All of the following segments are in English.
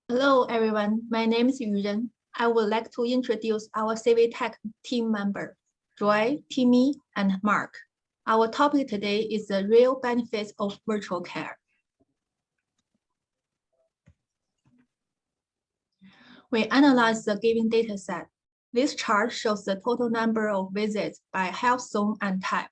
Hello, everyone. My name is Yu Ren. I would like to introduce our CVTech team member, Joy, Timmy, and Mark. Our topic today is the real benefits of virtual care. We analyzed the given data set. This chart shows the total number of visits by health zone and type.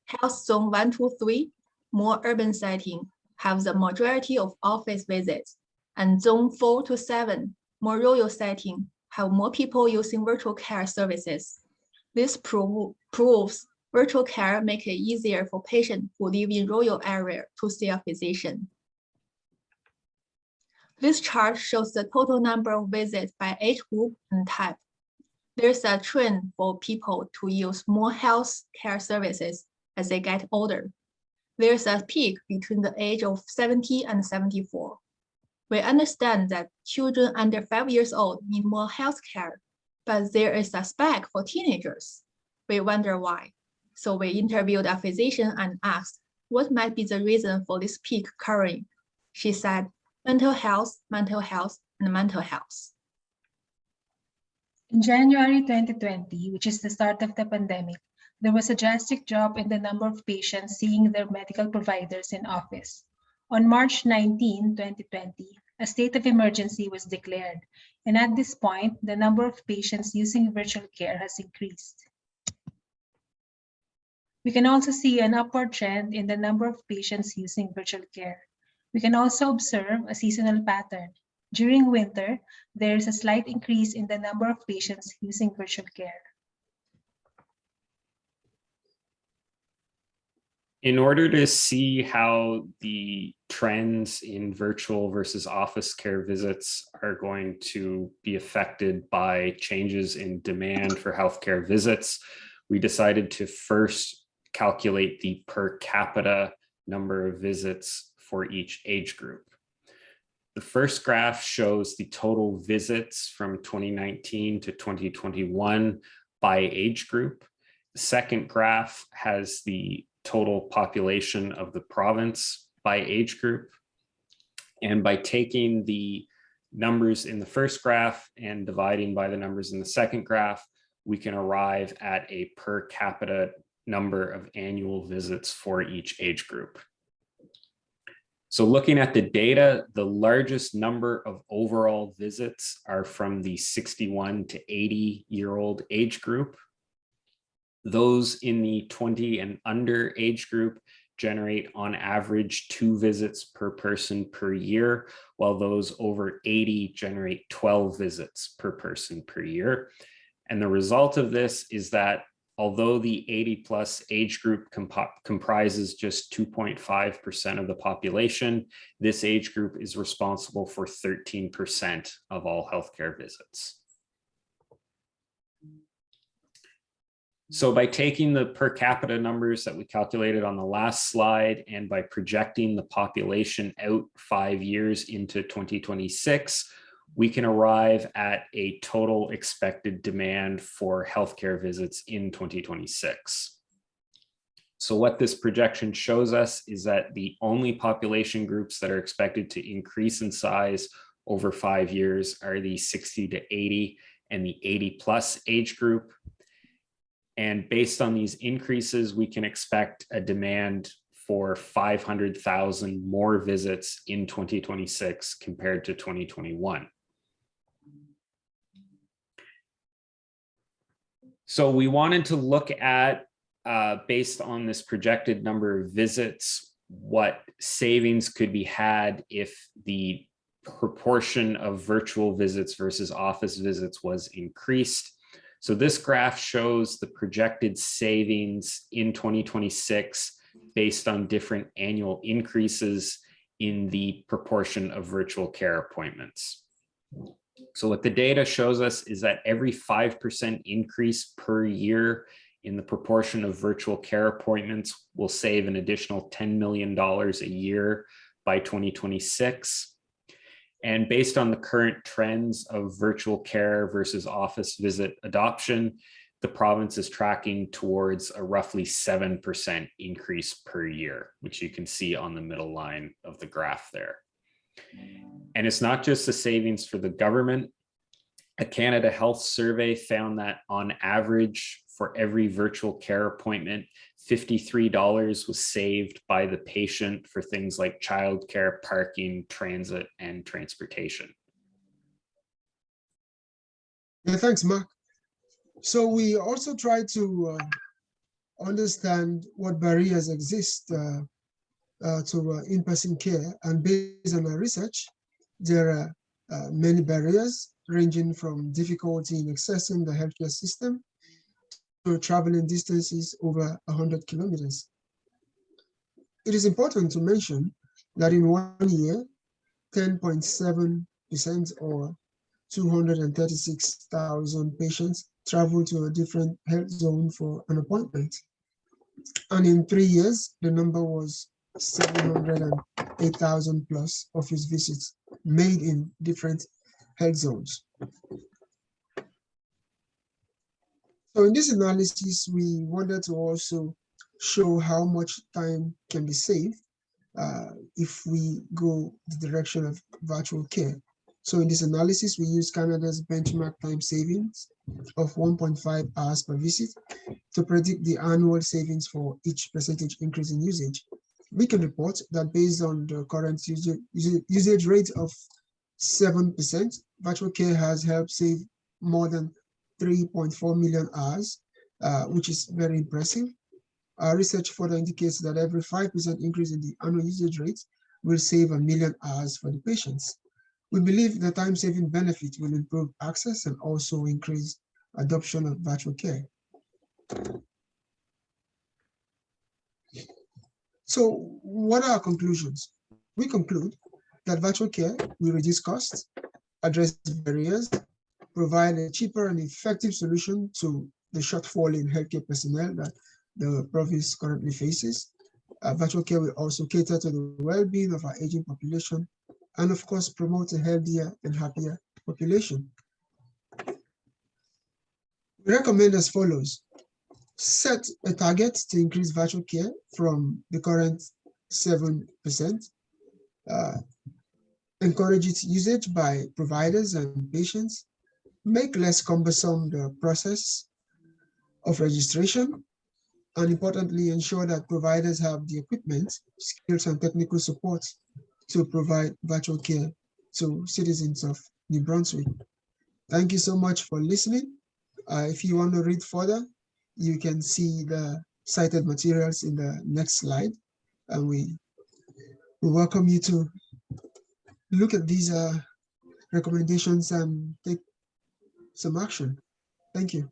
Health zone 1 to 3, more urban setting, have the majority of office visits, and zone 4 to 7, more rural setting, have more people using virtual care services. This proves virtual care makes it easier for patients who live in rural area to see a physician. This chart shows the total number of visits by age group and type. There's a trend for people to use more health care services as they get older. There's a peak between the age of 70 and 74. We understand that children under 5 years old need more health care, but there is a spike for teenagers. We wonder why. So we interviewed a physician and asked, what might be the reason for this peak occurring? She said, mental health, and mental health. In January 2020, which is the start of the pandemic, there was a drastic drop in the number of patients seeing their medical providers in office. On March 19, 2020, a state of emergency was declared, and at this point, the number of patients using virtual care has increased. We can also see an upward trend in the number of patients using virtual care. We can also observe a seasonal pattern. During winter, there is a slight increase in the number of patients using virtual care. In order to see how the trends in virtual versus office care visits are going to be affected by changes in demand for healthcare visits, we decided to first calculate the per capita number of visits for each age group. The first graph shows the total visits from 2019 to 2021 by age group. The second graph has the total population of the province by age group. And by taking the numbers in the first graph and dividing by the numbers in the second graph, we can arrive at a per capita number of annual visits for each age group. So looking at the data, the largest number of overall visits are from the 61 to 80-year-old age group. Those in the 20 and under age group generate on average 2 visits per person per year, while those over 80 generate 12 visits per person per year. And the result of this is that although the 80+ age group comprises just 2.5% of the population, this age group is responsible for 13% of all healthcare visits. So by taking the per capita numbers that we calculated on the last slide and by projecting the population out 5 years into 2026, we can arrive at a total expected demand for healthcare visits in 2026. So what this projection shows us is that the only population groups that are expected to increase in size over 5 years are the 60 to 80 and the 80+ age group. And based on these increases, we can expect a demand for 500,000 more visits in 2026 compared to 2021. So we wanted to look at, based on this projected number of visits, what savings could be had if the proportion of virtual visits versus office visits was increased. So this graph shows the projected savings in 2026 based on different annual increases in the proportion of virtual care appointments. So what the data shows us is that every 5% increase per year in the proportion of virtual care appointments will save an additional $10 million a year by 2026. And based on the current trends of virtual care versus office visit adoption, the province is tracking towards a roughly 7% increase per year, which you can see on the middle line of the graph there. And it's not just the savings for the government. A Canada Health survey found that on average, for every virtual care appointment, $53 was saved by the patient for things like childcare, parking, transit, and transportation. Yeah, thanks, Mark. So we also try to understand what barriers exist to in-person care, and based on our research, there are many barriers ranging from difficulty in accessing the healthcare system to traveling distances over 100 kilometers. It is important to mention that in 1 year, 10.7% or 236,000 patients travel to a different health zone for an appointment. And in 3 years, the number was 708,000 plus office visits made in different health zones. So in this analysis, we wanted to also show how much time can be saved if we go the direction of virtual care. So in this analysis, we use Canada's benchmark time savings of 1.5 hours per visit to predict the annual savings for each percentage increase in usage. We can report that based on the current usage rate of 7%, virtual care has helped save more than 3.4 million hours, which is very impressive. Our research further indicates that every 5% increase in the annual usage rate will save 1 million hours for the patients. We believe the time-saving benefit will improve access and also increase adoption of virtual care. So what are our conclusions? We conclude that virtual care will reduce costs, address barriers, provide a cheaper and effective solution to the shortfall in healthcare personnel that the province currently faces. Virtual care will also cater to the well-being of our aging population and, of course, promote a healthier and happier population. We recommend as follows: set a target to increase virtual care from the current 7%, encourage its usage by providers and patients, make less cumbersome the process of registration, and importantly, ensure that providers have the equipment, skills, and technical support to provide virtual care to citizens of New Brunswick. Thank you so much for listening. If you want to read further, you can see the cited materials in the next slide. And we welcome you to look at these recommendations and take some action. Thank you.